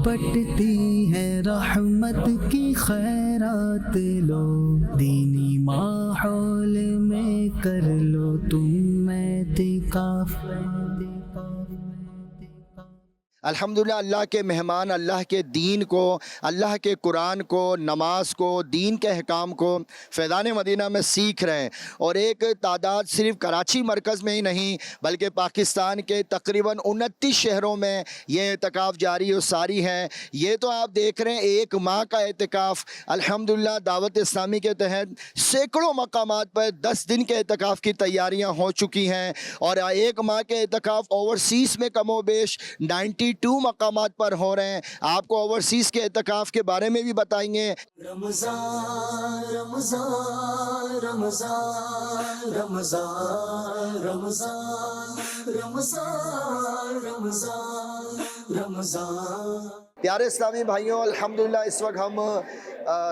बटती है रहमत की खैरात लो, दीनी माहौल में कर लो तुम एतिकाफ। अल्हम्दुलिल्लाह अल्लाह के मेहमान अल्लाह के दीन को, अल्लाह के कुरान को, नमाज को, दीन के अहकाम को फैज़ान मदीना में सीख रहे हैं। और एक तादाद सिर्फ़ कराची मरकज़ में ही नहीं बल्कि पाकिस्तान के तकरीबन 29 शहरों में ये एतिकाफ़ जारी और सारी है। ये तो आप देख रहे हैं एक माह का एतिकाफ़। अल्हम्दुलिल्लाह दावत इस्लामी के तहत सैकड़ों मकामात पर 10 दिन के एतिकाफ़ की तैयारियाँ हो चुकी हैं और एक माह के एतिकाफ़ ओवरसीज़ में कमोबेश 92 मकामात पर हो रहे हैं। आपको ओवरसीज़ के एतिकाफ़ के बारे में भी बताएंगे। रमज़ान रमज़ान रमज़ान रमज़ान रमज़ान रमज़ान रमज़ान रमज़ान। प्यारे इस्लामी भाइयों, अल्हम्दुलिल्लाह इस वक्त हम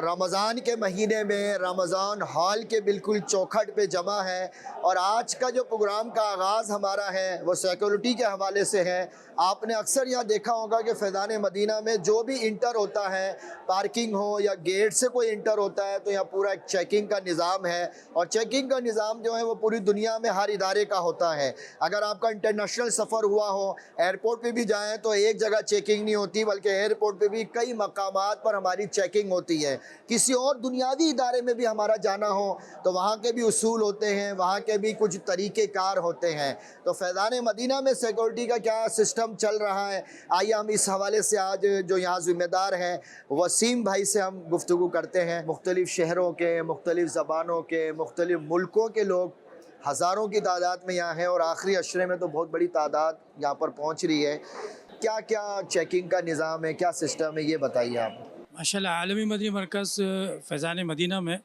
रमज़ान के महीने में रमज़ान हॉल के बिल्कुल चौखट पे जमा है और आज का जो प्रोग्राम का आगाज़ हमारा है वो सिक्योरिटी के हवाले से है। आपने अक्सर यहाँ देखा होगा कि फैज़ान मदीना में जो भी इंटर होता है, पार्किंग हो या गेट से कोई इंटर होता है तो यहाँ पूरा एक चेकिंग का निज़ाम है और चेकिंग का निज़ाम जो है वो पूरी दुनिया में हर इदारे का होता है। अगर आपका इंटरनेशनल सफ़र हुआ हो, एयरपोर्ट पे भी जाएँ तो एक जगह चेकिंग नहीं होती बल्कि एयरपोर्ट पे भी कई मकामात पर हमारी चेकिंग होती है। किसी और दुनियावी इदारे में भी हमारा जाना हो तो वहाँ के भी उसूल होते हैं, वहाँ के भी कुछ तरीक़ेकार होते हैं। तो फैज़ान मदीना में सिक्योरिटी का क्या सिस्टम चल रहा है, आइए हम इस हवाले से आज जो यहाँ ज़िम्मेदार हैं वसीम भाई से हम गुफ्तगू करते हैं। मुख्तलिफ़ शहरों के, मुख्तलिफ़ ज़बानों के, मुख्तलिफ़ मुल्कों के लोग हज़ारों की तादाद में यहाँ हैं और आखिरी अशरे में तो बहुत बड़ी तादाद यहाँ पर पहुँच रही है। क्या क्या चेकिंग का निज़ाम है, क्या सिस्टम है, ये बताइए आप। माशाल्लाह आलमी मदनी मरकज़ फैज़ान मदीना में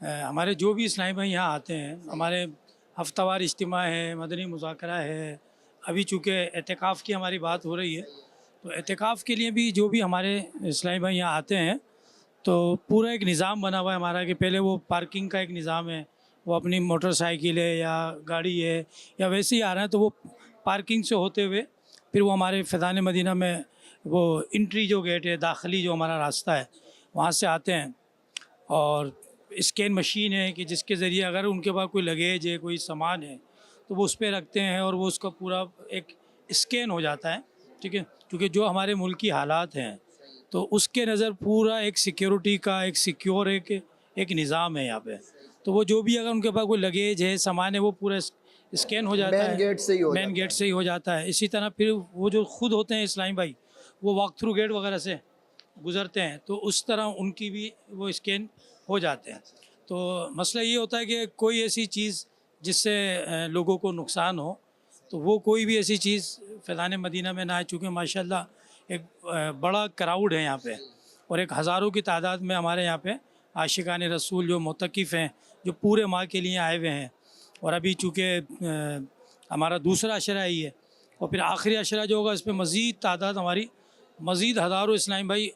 हमारे जो भी इस्लामी भाई यहाँ आते हैं, हमारे हफ्तावार इज्तिमा है, मदनी मुज़ाकरा है। अभी चूँकि एतिकाफ़ की हमारी बात हो रही है तो एतिकाफ़ के लिए भी जो भी हमारे इस्लामी भाई यहाँ आते हैं तो पूरा एक निज़ाम बना हुआ है हमारा कि पहले वो पार्किंग का एक निज़ाम है, वो अपनी मोटरसाइकिल है या गाड़ी है या वैसे ही आ रहे हैं तो वो पार्किंग से होते हुए फिर वो हमारे फैज़ान मदीना में वो इंट्री जो गेट है, दाखिली जो हमारा रास्ता है, वहाँ से आते हैं और स्कैन मशीन है कि जिसके ज़रिए अगर उनके पास कोई लगेज है, कोई सामान है तो वो उस पर रखते हैं और वो उसका पूरा एक स्कैन हो जाता है। ठीक है, क्योंकि जो हमारे मुल्क की हालात हैं तो उसके नज़र पूरा एक सिक्योरिटी का एक सिक्योर एक निज़ाम है यहाँ पे। तो वो जो भी अगर उनके पास कोई लगेज है, सामान है, वो पूरा स्कैन हो जाता है, मेन गेट से ही मेन गेट से ही हो जाता है। इसी तरह फिर वो जो खुद होते हैं इस्लामी भाई, वो वॉक थ्रू गेट वगैरह से गुज़रते हैं तो उस तरह उनकी भी वो स्कैन हो जाते हैं। तो मसला ये होता है कि कोई ऐसी चीज़ जिससे लोगों को नुकसान हो तो वो कोई भी ऐसी चीज़ फैज़ान मदीना में ना आए। चूँकि माशाल्लाह एक बड़ा क्राउड है यहाँ पे और एक हज़ारों की तादाद में हमारे यहाँ पे आशिकान रसूल जो मुतकिफ़ हैं, जो पूरे माह के लिए आए हुए हैं। और अभी चूँकि हमारा दूसरा अशरा ही है और फिर आखिरी अशरा जो होगा इसमें मज़ीद तादाद हमारी मज़ीद हज़ारों इस्लामी भाई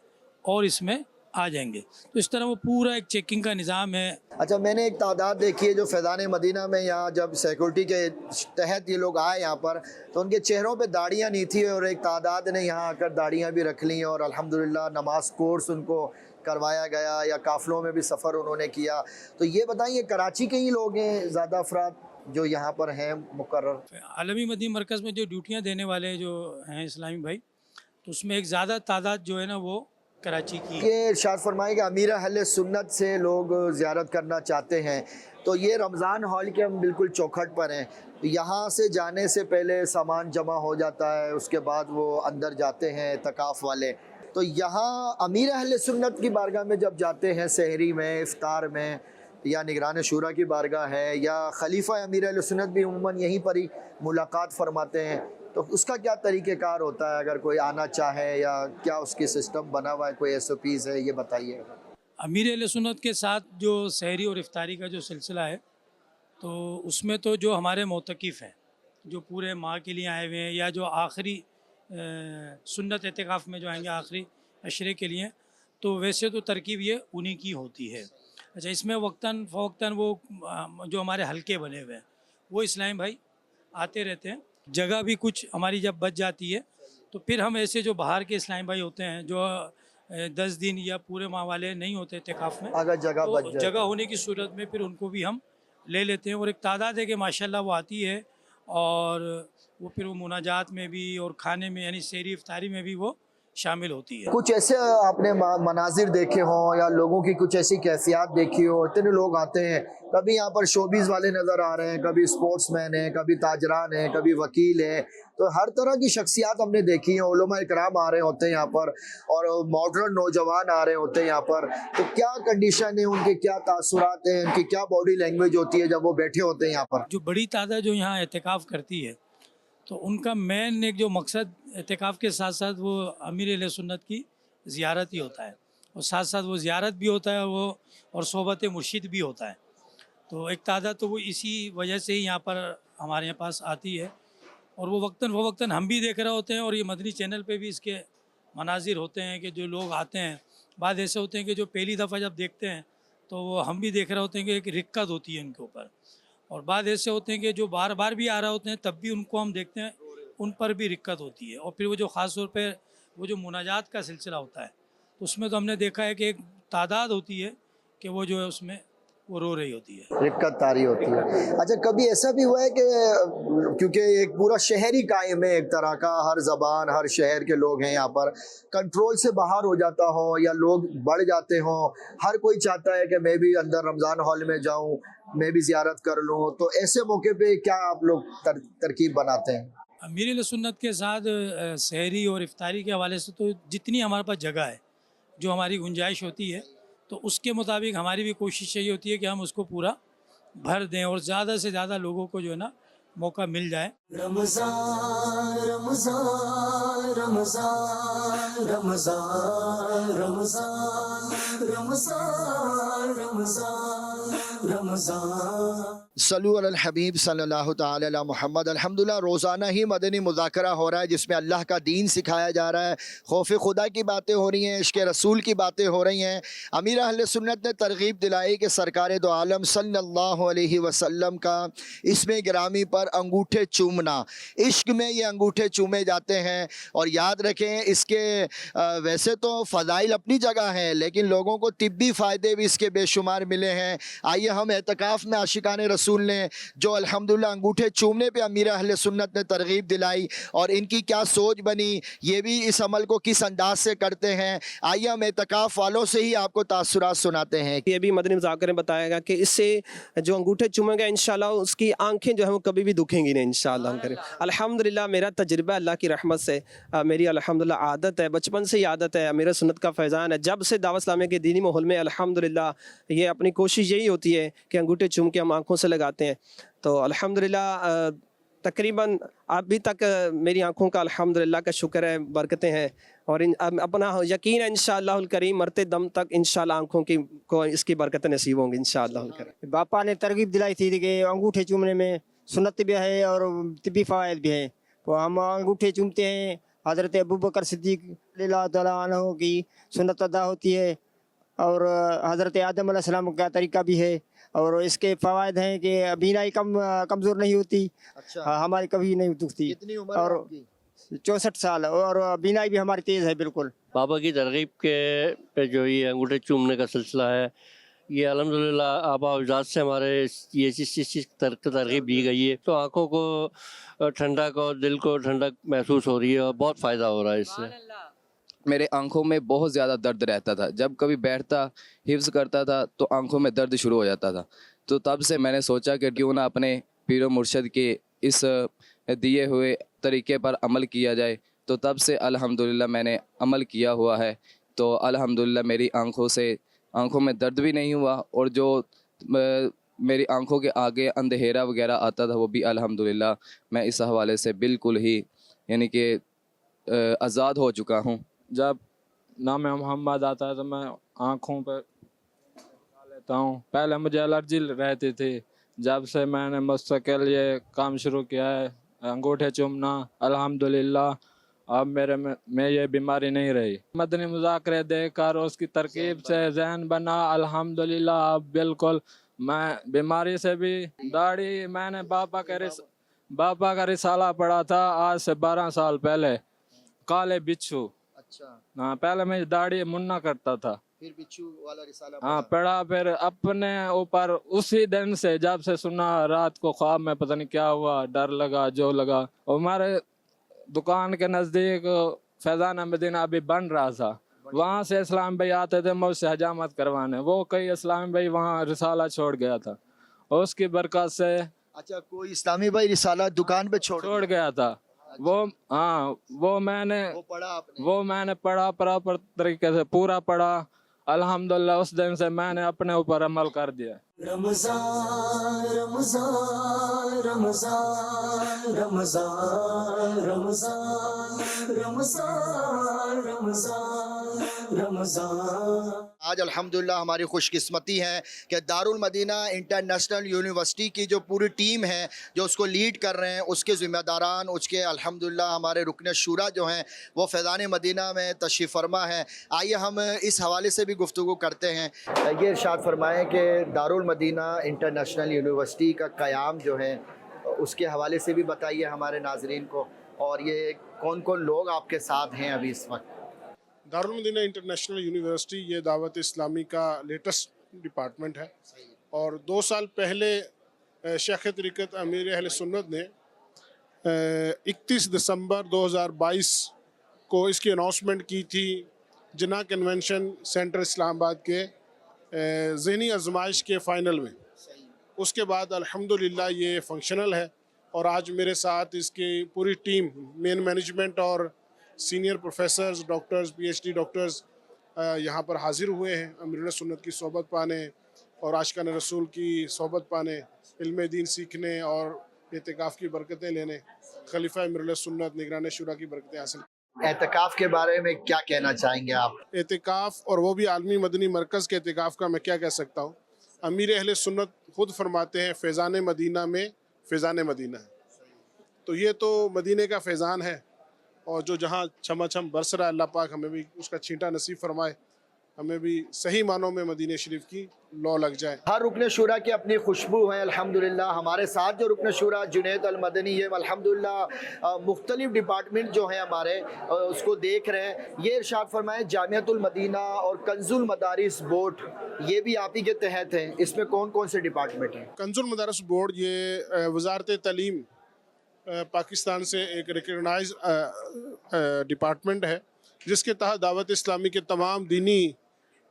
और इसमें आ जाएंगे। तो इस तरह वो पूरा एक चेकिंग का निज़ाम है। अच्छा, मैंने एक तादाद देखी है जो फैज़ान मदीना में यहाँ जब सिक्योरिटी के तहत ये लोग आए यहाँ पर तो उनके चेहरों पे दाढ़ियाँ नहीं थी और एक तादाद ने यहाँ आकर दाढ़ियाँ भी रख लीं और अल्हम्दुलिल्लाह नमाज कोर्स उनको करवाया गया या काफ़िलों में भी सफ़र उन्होंने किया। तो ये बताइए कराची के ही लोग हैं ज़्यादा अफराद जो यहाँ पर हैं मुकर्रर? आलमी मदनी मरकज़ में जो ड्यूटियाँ देने वाले जो हैं इस्लामी भाई तो उसमें एक ज़्यादा तादाद जो है ना वो कराची की है। ये इरशाद फरमाए कि अमीर अहले सुन्नत से लोग ज़ियारत करना चाहते हैं तो ये रमज़ान हॉल के हम बिल्कुल चौखट पर हैं। तो यहाँ से जाने से पहले सामान जमा हो जाता है, उसके बाद वो अंदर जाते हैं एतिकाफ़ वाले। तो यहाँ अमीर अहले सुन्नत की बारगाह में जब जाते हैं सहरी में, इफ्तार में या निगरान शूरा की बारगाह है या खलीफा अमीर अहले सुन्नत भी उम्मन यहीं पर ही मुलाकात फरमाते हैं, तो उसका क्या तरीक़ेकार होता है अगर कोई आना चाहे या क्या उसकी सिस्टम बना हुआ है, कोई SOPs है, ये बताइए। अमीर अहले सुन्नत के साथ जो सहरी और इफ्तारी का जो सिलसिला है तो उसमें तो जो हमारे मोतकिफ़ हैं जो पूरे माह के लिए आए हुए हैं या जो आखिरी सुन्नत एतिकाफ़ में जो आएंगे आखिरी अशरे के लिए, तो वैसे तो तरकीब ये उन्हीं की होती है। अच्छा, इसमें वक्तन फ़वक्तन वो जो हमारे हलके बने हुए हैं वो इस्लामी भाई आते रहते हैं। जगह भी कुछ हमारी जब बच जाती है तो फिर हम ऐसे जो बाहर के इस्लामी भाई होते हैं जो 10 दिन या पूरे माह वाले नहीं होते इत्तिकाफ़ में, अगर जगह बच तो जाए जगह होने की सूरत में फिर उनको भी हम ले लेते हैं। और एक तादाद है कि माशाल्लाह वो आती है और वो फिर वो मुनाजात में भी और खाने में यानी सहरी इफ्तारी में भी वो शामिल होती है। कुछ ऐसे आपने मनाजिर देखे हों या लोगों की कुछ ऐसी कैफियत देखी हो? इतने लोग आते हैं, कभी यहाँ पर शोबीज वाले नज़र आ रहे हैं, कभी स्पोर्ट्समैन हैं, कभी ताजरान हैं, कभी वकील हैं, तो हर तरह की शख्सियात हमने देखी हैं। उलमा इकराम आ रहे होते हैं यहाँ पर और मॉडर्न नौजवान आ रहे होते हैं यहाँ पर। तो क्या कंडीशन है उनके, क्या तासुरात हैं, उनकी क्या बॉडी लैंग्वेज होती है जब वो बैठे होते हैं यहाँ पर? जो बड़ी तादाद जो यहाँ एहतिकाफ़ करती है, तो उनका मेन एक जो मकसद एहतिकाफ़ के साथ साथ वो अमीर अहले सुन्नत की ज़ियारत ही होता है, और साथ साथ वो ज़ियारत भी होता है वो और सोहबत मुर्शिद भी होता है। तो एक तादाद तो वो इसी वजह से ही यहाँ पर हमारे यहाँ पास आती है। और वो वक्तन हम भी देख रहे होते हैं और ये मदनी चैनल पे भी इसके मनाजिर होते हैं कि जो लोग आते हैं, बाद ऐसे होते हैं कि जो पहली दफ़ा जब देखते हैं तो वो हम भी देख रहे होते हैं कि एक रिक्कत होती है उनके ऊपर, और बाद ऐसे होते हैं कि जो बार बार भी आ रहे होते हैं तब भी उनको हम देखते हैं उन पर भी रिक्कत होती है। और फिर वो जो ख़ास तौर पर वो जो मुनाजात का सिलसिला होता है, तो उसमें तो हमने देखा है कि एक तादाद होती है कि वो जो है उसमें वो रो रही होती है, रिक्कत तारी होती है। अच्छा, कभी ऐसा भी हुआ है कि क्योंकि एक पूरा शहर ही कायम है, एक तरह का हर ज़बान हर शहर के लोग हैं यहाँ पर, कंट्रोल से बाहर हो जाता हो या लोग बढ़ जाते हों, हर कोई चाहता है कि मैं भी अंदर रमज़ान हॉल में जाऊँ, मैं भी ज़ियारत कर लूँ, तो ऐसे मौके पे क्या आप लोग तरकीब बनाते हैं? अमीर अहले सुन्नत के साथ सहरी और इफ्तारी के हवाले से तो जितनी हमारे पास जगह है, जो हमारी गुंजाइश होती है, तो उसके मुताबिक हमारी भी कोशिश यही होती है कि हम उसको पूरा भर दें और ज़्यादा से ज़्यादा लोगों को जो है ना मौका मिल जाए। रमज़ान रमज़ान रमज़ान रमज़ान रमज़ान रमज़ान रमज़ान रमज़ान। सल्लु अलल हबीब सल्लल्लाहु तआला अला मुहम्मद। अल्हम्दुलिल्लाह रोज़ाना ही मदनी मुज़ाकरा हो रहा है जिसमें अल्लाह का दीन सिखाया जा रहा है, खौफ खुदा की बातें हो रही हैं, इश्क़ रसूल की बातें हो रही हैं। अमीर अहले सुन्नत ने तरग़ीब दिलाई कि सरकार दो आलम सल्लल्लाहु अलैहि वसल्लम का इसमें गिरामी पर अंगूठे चूमना, इश्क में ये अंगूठे चूमे जाते हैं। और याद रखें इसके वैसे तो फ़ज़ाइल अपनी जगह हैं, लेकिन लोगों को तिब्बी फ़ायदे भी इसके बेशुमार मिले हैं। आइए हम एतकाफ़ में आशिकाने रसूल ने जो अल्हम्दुलिल्लाह अंगूठे चूमने पे अमीर अहले सुन्नत ने तरगीब दिलाई और इनकी क्या सोच बनी, ये भी इस अमल को किस अंदाज से करते हैं, आइए हम एतकाफ़ वालों से ही आपको तासुरात सुनाते हैं। ये भी मदनी मुज़ाकरे में बताएगा कि इससे जो अंगूठे चूमेगा इंशाल्लाह उसकी आंखें जो है वो कभी भी दुखेंगी नहीं इंशाल्लाह हम करें। अल्हम्दुलिल्लाह मेरा तजुर्बा अल्लाह की रहमत से मेरी अल्हम्दुलिल्लाह आदत है, बचपन से ही आदत है, मेरा सुन्नत का फैज़ान है। जब से दावत इस्लामी के दीनी माहौल में अल्हम्दुलिल्लाह ये अपनी कोशिश यही होती है कि अंगूठे चूम के हम आँखों से लगाते हैं। तो अल्हम्दुलिल्लाह तकरीबन अभी तक मेरी आंखों का अल्हम्दुलिल्लाह का शुक्र है, बरकतें हैं और अपना यकीन है इंशाअल्लाहुल करीम मरते दम तक इंशाअल्लाह आंखों की को इसकी बरकतें नसीब होंगी इंशाअल्लाहुल करीम। बापा ने तरगीब दिलाई थी कि अंगूठे चूमने में सुन्नत भी है और तिब्बी फ़वाइद भी है, तो हम अंगूठे चूमते हैं। हज़रत अबू बकर सिद्दीक़ रज़ियल्लाहु तआला अन्हु की सुन्नत अदा होती है और हज़रत आदम अलैहिस्सलाम का तरीका भी है। और इसके फ़वाइद हैं कि बीनाई कमज़ोर नहीं होती। अच्छा, हमारी कभी नहीं दुखती। कितनी उम्र और है आपकी? 64 साल और बीनाई भी हमारी तेज़ है बिल्कुल। बाबा की तरगीब के पे जो ये अंगूठे चूमने का सिलसिला है, ये अल्हम्दुलिल्लाह आबा अजदाद से हमारे ये चीज़ तरगीब दी गई है, तो आँखों को ठंडक और दिल को ठंडक महसूस हो रही है और बहुत फ़ायदा हो रहा है इससे। मेरे आंखों में बहुत ज़्यादा दर्द रहता था, जब कभी बैठता हिफ्ज़ करता था तो आंखों में दर्द शुरू हो जाता था। तो तब से मैंने सोचा कि क्यों ना अपने पीरो मुर्शद के इस दिए हुए तरीके पर अमल किया जाए। तो तब से अल्हम्दुलिल्लाह मैंने अमल किया हुआ है। तो अल्हम्दुलिल्लाह मेरी आंखों में दर्द भी नहीं हुआ और जो मेरी आंखों के आगे अंधेरा वगैरह आता था वो भी अल्हम्दुलिल्लाह मैं इस हवाले से बिल्कुल ही यानी कि आज़ाद हो चुका हूँ। जब नाम मोहम्मद आता है तो मैं आँखों पर लगा लेता हूँ। पहले मुझे एलर्जी रहती थी, जब से मैंने मुस्तकिल ये काम शुरू किया है अंगूठे चूमना, अल्हम्दुलिल्लाह अब मेरे में ये बीमारी नहीं रही। मदनी मुज़ाकरे देखकर उसकी तरकीब से जहन बना, अल्हम्दुलिल्लाह अब बिल्कुल मैं बीमारी से भी दाढ़ी मैंने बापा का रिसाला पढ़ा था आज से 12 साल पहले। काले बिच्छू। अच्छा, हाँ, पहले मैं दाढ़ी मुन्ना करता था। फिर बिच्छू वाला रिसाला हाँ पढ़ा। पढ़ा, फिर अपने ऊपर उसी दिन से जब से सुना रात को ख्वाब में पता नहीं क्या हुआ, डर लगा जो लगा। और हमारे दुकान के नज़दीक फैज़ान मदीना अभी बन रहा था, वहाँ से इस्लाम भाई आते थे मुझसे हजामत करवाने। वो कई इस्लाम भाई वहाँ रिसाला छोड़ गया था, और उसकी बरकत से अच्छा, कोई इस्लामी भाई रिसाला दुकान पे छोड़ गया था वो। हाँ वो पढ़ा आपने? मैंने पढ़ा, प्रॉपर तरीके से पूरा पढ़ा। अल्हम्दुलिल्लाह उस दिन से मैंने अपने ऊपर अमल कर दिया। रमजान रमजान रमजान रमजान रमजान रमजान रमजान रमजान। आज अल्हम्दुलिल्लाह हमारी खुशकिस्मती है कि दारुल मदीना इंटरनेशनल यूनिवर्सिटी की जो पूरी टीम है जो उसको लीड कर रहे हैं, उसके ज़िम्मेदारान, उसके अल्हम्दुलिल्लाह हमारे रुकन शूरा जो हैं वो फैज़ान मदीना में तशरीफ़ फरमा है। आइए हम इस हवाले से भी गुफ्तगू करते हैं। ये इरशाद फरमाएँ कि दारुल मदीना इंटरनेशनल यूनिवर्सिटी का क़याम जो है उसके हवाले से भी बताइए हमारे नाज़रीन को, और ये कौन कौन लोग आपके साथ हैं अभी इस वक्त। दारुल मदीना इंटरनेशनल यूनिवर्सिटी ये दावत इस्लामी का लेटेस्ट डिपार्टमेंट है, और 2 साल पहले शेख तरीक़त अमीर अहले सुन्नत ने 31 दिसंबर 2022 को इसकी अनाउंसमेंट की थी जिना कन्वेंशन सेंटर इस्लामाबाद के ज़हनी आजमाइश के फ़ाइनल में। उसके बाद अल्हम्दुलिल्लाह ये फंक्शनल है, और आज मेरे साथ इसकी पूरी टीम, मेन मैनेजमेंट और senior professors, doctors, PhD doctors यहाँ पर हाज़िर हुए हैं अमीरुल सुन्नत की सोबत पाने और आशिकान रसूल की सोबत पाने, इल्म दीन सीखने और एतिकाफ़ की बरकतें लेने, खलीफा अमीरुल सुन्नत निगरान शुरा की बरकतें हासिल। एतिकाफ़ के बारे में क्या कहना चाहेंगे आप? एतिकाफ़, और वो भी आलमी मदनी मरकज़ के एतिकाफ़ का मैं क्या कह सकता हूँ। अमीर अहले सुन्नत खुद फरमाते हैं फैज़ान मदीना में फैज़ान मदीना है, तो ये तो मदीने का फैज़ान है, और जो जहाँ छमाछम बरस रहा है, अल्लाह पाक हमें भी उसका छींटा नसीब फरमाए, हमें भी सही मानों में मदीने शरीफ की लौ लग जाए। हर रुकन शूरा की अपनी खुशबू है अल्हम्दुलिल्लाह। हमारे साथ जो रुकन शूरा जुनैद अल मदनी, ये अल्हम्दुलिल्लाह मुख्तलिफ डिपार्टमेंट जो हैं हमारे उसको देख रहे हैं। ये इरशाद फरमाएं, जामियातुल मदीना और कंजुल मदारिस बोर्ड ये भी आप ही के तहत हैं, इसमें कौन कौन से डिपार्टमेंट हैं? कंजुल मदारिस बोर्ड ये वज़ारत तालीम पाकिस्तान से एक रिकगनाइज डिपार्टमेंट है, जिसके तहत दावत इस्लामी के तमाम दीनी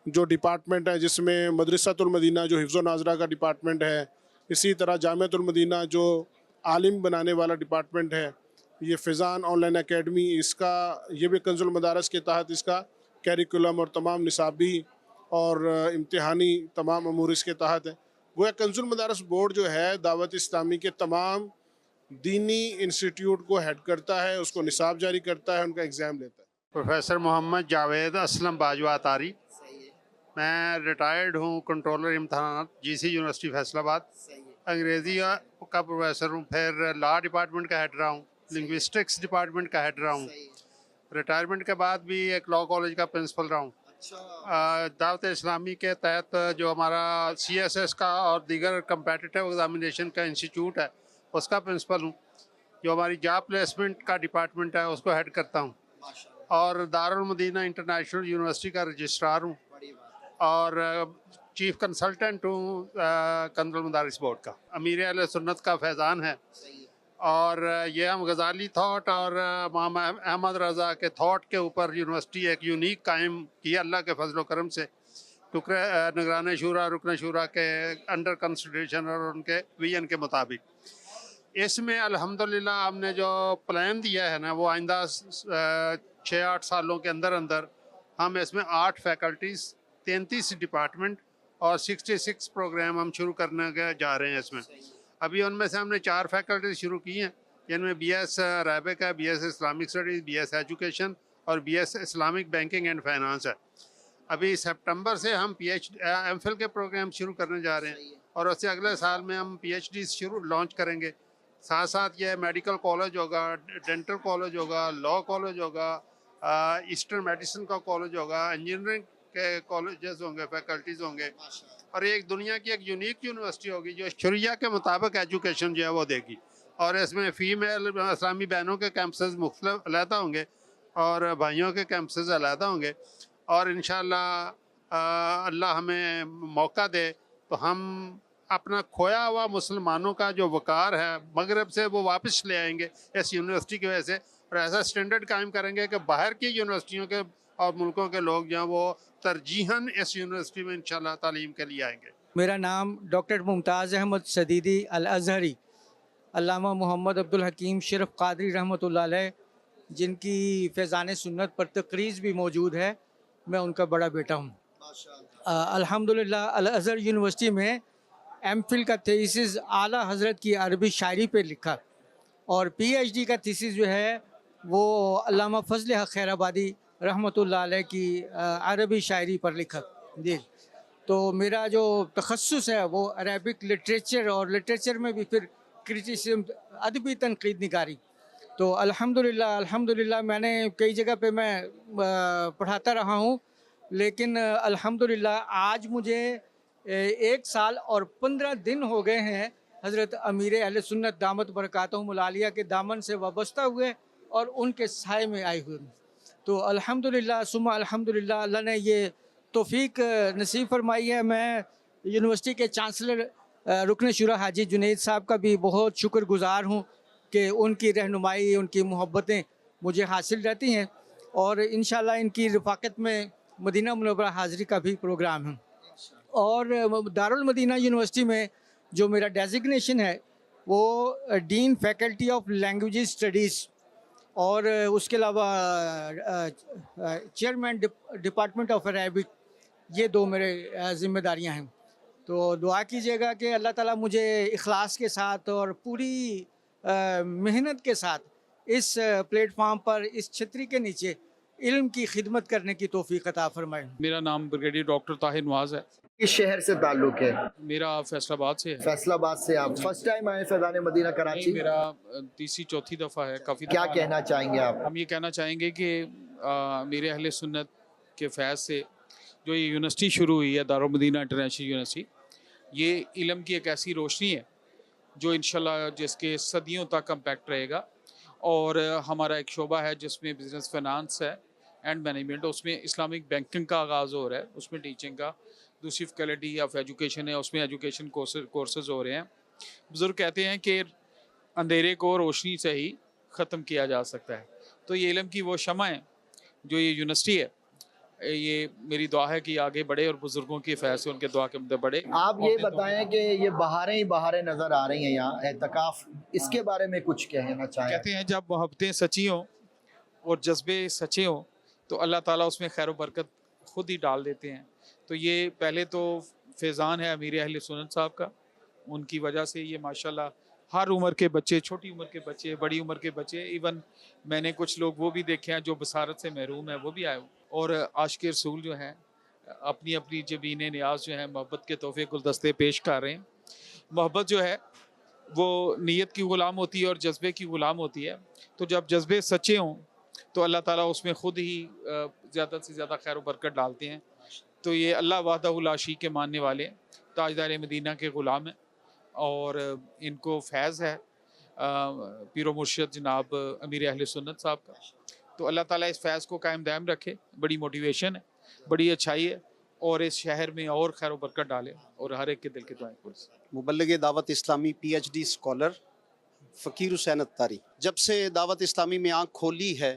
जो डिपार्टमेंट है, जिसमें मदरसातुल मदीना जो हिफ्ज़ नाज़रा का डिपार्टमेंट है, इसी तरह जामियातुल मदीना जो आलिम बनाने वाला डिपार्टमेंट है, ये फ़ैज़ान ऑनलाइन एकेडमी, इसका ये भी कंजुल मदारस के तहत इसका कैरिकुलम और तमाम निसाबी और इम्तिहानी तमाम अमूर इसके तहत है। गोया कंजुल मदारस बोर्ड जो है दावत इस्लामी के तमाम दीनी इंस्टीट्यूट को हेड करता है, उसको निसाब जारी करता है, उनका एग्ज़ाम लेता है। प्रोफेसर मोहम्मद जावेद असलम बाजवा तारी, मैं रिटायर्ड हूँ कंट्रोलर इम्तहानात जीसी यूनिवर्सिटी फैसलाबाद। अंग्रेज़ी का प्रोफेसर हूँ, फिर लॉ डिपार्टमेंट का हेड रहा हूँ, लिंग्विस्टिक्स डिपार्टमेंट का हेड रहा हूँ। रिटायरमेंट के बाद भी एक लॉ कॉलेज का प्रिंसिपल रहा हूँ। दावत इस्लामी के तहत जो हमारा CSS का और दीगर कम्पेटिटिव एग्जामिनेशन का इंस्टीट्यूट है उसका प्रिंसिपल हूँ। जो हमारी जॉब प्लेसमेंट का डिपार्टमेंट है उसको हेड करता हूँ, और दारुल मदीना इंटरनेशनल यूनिवर्सिटी का रजिस्ट्रार हूँ, और चीफ कंसल्टेंट हूँ कंजुल मदारिस बोर्ड का। अमीर अहले सुन्नत का फैज़ान है, और ये हम गज़ाली थॉट और इमाम अहमद रज़ा के थॉट के ऊपर यूनिवर्सिटी एक यूनिक कायम की अल्लाह के फजल करम से, निगरान शूरा रुकन शूरा के अंडर कंसिडरेशन और उनके विजन के मुताबिक। इसमें अल्हम्दुलिल्लाह हमने जो प्लान दिया है ना, वो आइंदा 6-8 सालों के अंदर अंदर हम इसमें 8 फैकल्टीज़, 33 डिपार्टमेंट और 66 प्रोग्राम हम शुरू करने के जा रहे हैं। इसमें अभी उनमें से हमने 4 फैकल्टीज शुरू की हैं, जिनमें BS अरबिक है, BS Islamic studies, BS education और BS Islamic banking and finance है। अभी सितंबर से हम MPhil के प्रोग्राम शुरू करने जा रहे हैं, और उससे अगले साल में हम PhD शुरू लॉन्च करेंगे। साथ साथ ये मेडिकल कॉलेज होगा, डेंटल कॉलेज होगा, लॉ कॉलेज होगा, ईस्टर्न मेडिसिन का कॉलेज होगा, इंजीनियरिंग के कॉलेजेस होंगे, फैकल्टीज़ होंगे, और एक दुनिया की एक यूनिक यूनिवर्सिटी होगी जो शरिया के मुताबिक एजुकेशन जो है वो देगी। और इसमें फ़ीमेल इस्लामी बहनों के कैंपसेस मुख्तलिफ अलहदा होंगे, और भाइयों के कैंपसेस अलहदा होंगे। और इंशाअल्लाह अल्लाह हमें मौका दे तो हम अपना खोया हुआ मुसलमानों का जो वक़ार है मगरब से वो वापस ले आएंगे इस यूनिवर्सिटी की वजह से, और ऐसा स्टैंडर्ड कायम करेंगे कि बाहर की यूनिवर्सिटियों के और मुल्कों के लोग जो हैं वो तरजीहन इस यूनिवर्सिटी में इंशाअल्लाह तालीम के लिए आएंगे। मेरा नाम डॉक्टर मुमताज़ अहमद सदीदी अल अज़हरी, अल्लामा मोहम्मद अब्दुल हकीम शरफ क़ादरी रहमतुल्लाह अलैह, जिनकी फैज़ान सुन्नत पर तकरीज़ भी मौजूद है, मैं उनका बड़ा बेटा हूँ। अल्हम्दुलिल्लाह अल अज़हर यूनिवर्सिटी में एमफिल का थीसिस आला हज़रत की अरबी शायरी पे लिखा, और पीएचडी का थीसिस जो है वो अल्लामा फजल हक खैराबादी रहमतुल्लाह अलैह की अरबी शायरी पर लिखा। जी, तो मेरा जो तखस्सुस है वो अरबिक लिटरेचर, और लिटरेचर में भी फिर क्रिटिसिज्म, अदबी तनकीद निगारी। तो अल्हम्दुलिल्लाह मैंने कई जगह पे मैं पढ़ाता रहा हूँ, लेकिन अल्हम्दुलिल्लाह आज मुझे 1 साल और 15 दिन हो गए हैं हज़रत अमीर अहले सुन्नत दामत बरकातहुमुल आलिया के दामन से वाबस्ता हुए और उनके साए में आए हुए। तो अल्हम्दुलिल्लाह सुम्मा अल्हम्दुलिल्लाह, अल्लाह ने ये तौफीक नसीब फरमाई है। मैं यूनिवर्सिटी के चांसलर रुकन शुरा हाजी जुनैद साहब का भी बहुत शुक्रगुज़ार हूँ कि उनकी रहनुमाई, उनकी मोहब्बतें मुझे हासिल रहती हैं, और इंशाअल्लाह इनकी रफ़ाकत में मदीना मुनव्वरा हाज़री का भी प्रोग्राम है। और दारुल मदीना यूनिवर्सिटी में जो मेरा डेजिग्नेशन है वो dean faculty of language studies, और उसके अलावा चेयरमैन डिपार्टमेंट ऑफ अरबिक, ये 2 मेरे ज़िम्मेदारियां हैं। तो दुआ कीजिएगा कि अल्लाह ताला मुझे इखलास के साथ और पूरी मेहनत के साथ इस प्लेटफार्म पर, इस छतरी के नीचे इल्म की खिदमत करने की तौफीक अता फरमाए। मेरा नाम ब्रिगेडियर डॉक्टर ताहिर नवाज है। किस शहर से ताल्लुक़ है? मेरा फैसलाबाद से है। फैसलाबाद से आप फर्स्ट टाइम आए फैज़ान मदीना कराची? मेरा तीसरी चौथी दफ़ा है। काफ़ी क्या कहना चाहेंगे आप? हम ये कहना चाहेंगे कि मेरे अहले सुन्नत के फैज़ से जो ये यूनिवर्सिटी शुरू हुई है, दारुल मदीना इंटरनेशनल यूनिवर्सिटी, ये इल्म की एक ऐसी रोशनी है जो इंशाल्लाह जिसके सदियों तक इम्पैक्ट रहेगा। और हमारा एक शोबा है जिसमें बिज़नेस फाइनेंस है एंड मैनेजमेंट, उसमें इस्लामिक बैंकिंग का आगाज़ हो रहा है, उसमें टीचिंग का। दूसरी फैकल्टी ऑफ एजुकेशन है, उसमें एजुकेशन कोर्सेज हो रहे हैं। बुज़ुर्ग कहते हैं कि अंधेरे को रोशनी से ही ख़त्म किया जा सकता है। तो ये इल्म की वो शमा है जो ये यूनिवर्सिटी है। ये मेरी दुआ है कि आगे बढ़े और बुज़ुर्गों की फैज़ से उनके दुआ के मुद्दे बढ़े। आप ये बताएं कि ये बहारें ही बहारें नज़र आ रही हैं यहाँ एतकाफ़, इसके बारे में कुछ कहना चाहें? कहते हैं जब मोहब्बतें सच्ची हों और जज्बे सच्चे हों तो अल्लाह ताला उसमें खैर बरकत खुद ही डाल देते हैं। तो ये पहले तो फैज़ान है अमीर अहले सुन्नत साहब का, उनकी वजह से ये माशाल्लाह हर उम्र के बच्चे, छोटी उम्र के बच्चे, बड़ी उम्र के बच्चे, इवन मैंने कुछ लोग वो भी देखे हैं जो बसारत से महरूम है, वो भी आए। और आशिक़ रसूल जो हैं अपनी अपनी जबीन नियाज जो है मोहब्बत के तोहफ़े गुलदस्ते पेश कर रहे हैं। मोहब्बत जो है वो नीयत की ग़ुलाम होती है और जज्बे की ग़ुलाम होती है। तो जब जज्बे सच्चे हों तो अल्लाह ताला उसमें ख़ुद ही ज़्यादा से ज़्यादा खैर बरकत डालते हैं। तो ये अल्लाह वाहदहु ला शरीक के मानने वाले ताजदार मदीना के ग़ुलाम हैं और इनको फैज़ है पीरो मुर्शिद जनाब अमीर अहले सुन्नत साहब का। तो अल्लाह ताला इस फैज़ को कायम दायम रखे। बड़ी मोटिवेशन है, बड़ी अच्छाई है, और इस शहर में और खैर बरकत डाले और हर एक के दिल की दुआएं पूरी। मुबल्लिग दावत इस्लामी PhD स्कॉलर फ़कीर हुसैन अत्तारी, जब से दावत इस्लामी में आँख खोली है,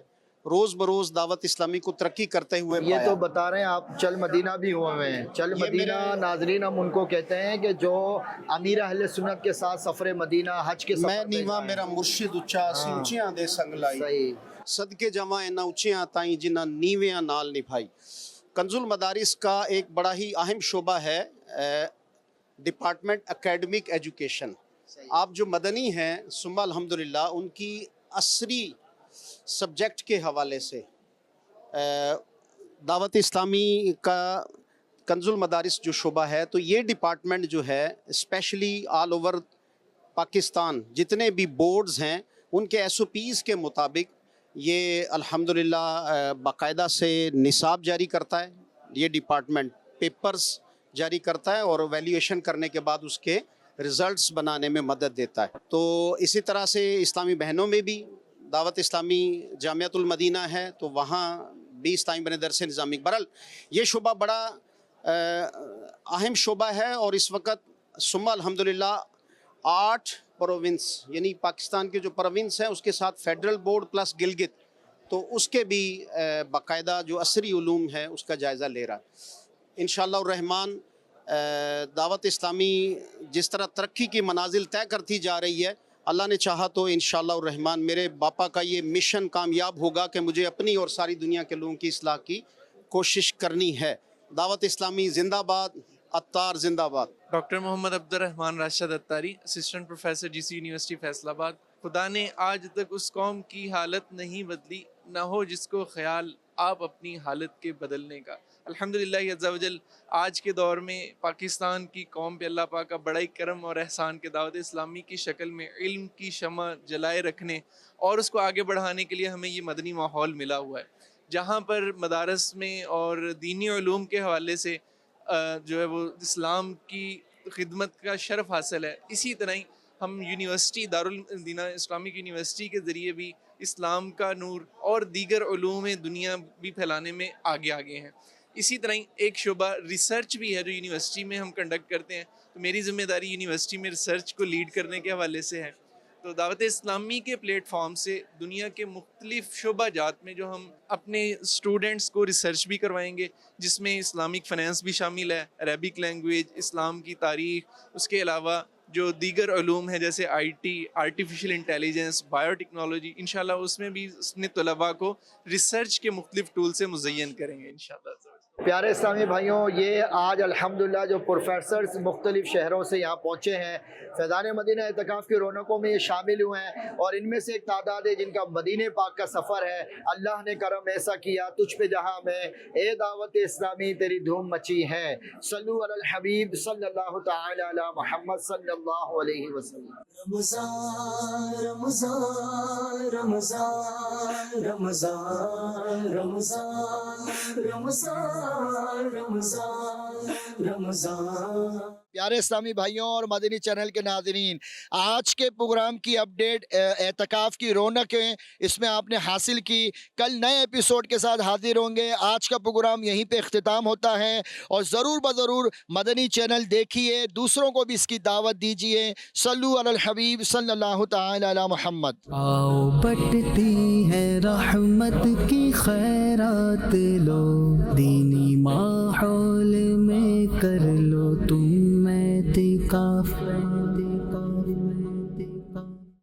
रोज़ बरोज़ दावत इस्लामी को तरक्की करते हुए ये तो बता रहे हैं आप चल मदीना भी हुए हुए हैं। चल मदीना नाजरीन हम उनको कहते हैं कि जो अमीर अहले सुन्नत के साथ सफ़र मदीना हज के मैं नीवा मेरा मुर्शिद उच्चा सी उच्चियां दे संग लाई, सदके जमा इन्ना उच्चियां ताई जिन्ना नीवियां नाल निभाई। कंजुल मदारिस का एक बड़ा ही अहम शोबा है डिपार्टमेंट एकेडमिक एजुकेशन। आप जो मदनी हैं सुम्मा अल्हम्दुलिल्लाह, उनकी असरी सब्जेक्ट के हवाले से दावत इस्लामी का कंजुल मदारिस जो शोबा है, तो ये डिपार्टमेंट जो है स्पेशली ऑल ओवर पाकिस्तान जितने भी बोर्ड्स हैं उनके SOPs के मुताबिक ये अल्हम्दुलिल्लाह बाकायदा से निसाब जारी करता है। ये डिपार्टमेंट पेपर्स जारी करता है और वैल्यूएशन करने के बाद उसके रिज़ल्ट्स बनाने में मदद देता है। तो इसी तरह से इस्लामी बहनों में भी दावत इस्लामी जामियातुल मदीना है, तो वहाँ 20 ताईं बने दरस निज़ामी। बहरहाल ये शुबा बड़ा अहम शुबा है और इस वक्त सुम्मा अल्हम्दुलिल्लाह 8 प्रोविंस यानी पाकिस्तान के जो प्रोविंस हैं उसके साथ फेडरल बोर्ड प्लस गिलगित, तो उसके भी बाकायदा जो असरी उलूम है उसका जायज़ा ले रहा है। इंशाअल्लाह रहमान दावत इस्लामी जिस तरह तरक्की की मनाजिल तय करती जा रही है, अल्लाह ने चाहा तो इंशाअल्लाह रहमान मेरे बापा का ये मिशन कामयाब होगा कि मुझे अपनी और सारी दुनिया के लोगों की इस्लाह की कोशिश करनी है। दावत इस्लामी जिंदाबाद, अत्तार जिंदाबाद। Doctor Mohammad Abdurrahman Rashid Attari, assistant professor GC university Faisalabad. खुदा ने आज तक उस कौम की हालत नहीं बदली, ना हो जिसको ख्याल आप अपनी हालत के बदलने का। अल्हम्दुलिल्लाह अज़्ज़ा वजल आज के दौर में पाकिस्तान की कौम पे अल्लाह पाक का बड़ा ही करम और एहसान के दावत इस्लामी की शक्ल में इल्म की शमा जलाए रखने और उसको आगे बढ़ाने के लिए हमें ये मदनी माहौल मिला हुआ है, जहाँ पर मदारस में और दीनी उलूम के हवाले से जो है वो इस्लाम की खिदमत का शरफ़ हासिल है। इसी तरह ही हम university Darul Madina Islamic university के ज़रिए भी इस्लाम का नूर और दीगर उलूम दुनिया भी फैलाने में आगे हैं। इसी तरह ही एक शुबा रिसर्च भी है जो यूनिवर्सिटी में हम कंडक्ट करते हैं, तो मेरी ज़िम्मेदारी यूनिवर्सिटी में रिसर्च को लीड करने के हवाले से है। तो दावत इस्लामी के प्लेटफॉर्म से दुनिया के मुख्तलिफ शुबा जात में जो हम अपने स्टूडेंट्स को रिसर्च भी करवाएंगे, जिसमें इस्लामिक फ़ाइनेंस भी शामिल है, अरबिक लैंग्वेज, इस्लाम की तारीख़, उसके अलावा जो दीगर उलूम है जैसे IT, आर्टिफिशियल इंटेलिजेंस, बायोटेक्नोलॉजी, इंशाल्लाह उसमें भी अपने तलबा को रिसर्च के मुख्तलिफ टूल से मुज़य्यन करेंगे इंशाल्लाह। प्यारे इस्लामी भाइयों, ये आज अल्हम्दुलिल्लाह जो प्रोफेसर्स मुख्तलिफ़ शहरों से यहाँ पहुँचे हैं, फैज़ान मदीना एतकाफ़ की रौनकों में ये शामिल हुए हैं और इनमें से एक तादाद है जिनका मदीने पाक का सफ़र है। अल्लाह ने करम ऐसा किया तुझ पे जहाँ में ए दावत इस्लामी तेरी धूम मची है। सल्लु अलल हबीब सल्लल्लाहु तआला अला मुहम्मद सल्लल्लाहु अलैहि वसल्लम। रमज़ान रमज़ान रमज़ान रमज़ान रमज़ान रमज़ान रमज़ान रमज़ान। प्यारे इस्लामी भाइयों और मदनी चैनल के नाज़रीन, आज के प्रोग्राम की अपडेट एतकाफ़ की रौनकें इसमें आपने हासिल की। कल नए एपिसोड के साथ हाजिर होंगे। आज का प्रोग्राम यहीं पे इख्तिताम होता है और ज़रूर ब-ज़रूर मदनी चैनल देखिए, दूसरों को भी इसकी दावत दीजिए। सल्लु अलल हबीब सल्लल्लाहु तआला अला मुहम्मद। आओ बटती है रहमत की खैरात लो, दीनी माहौल में कर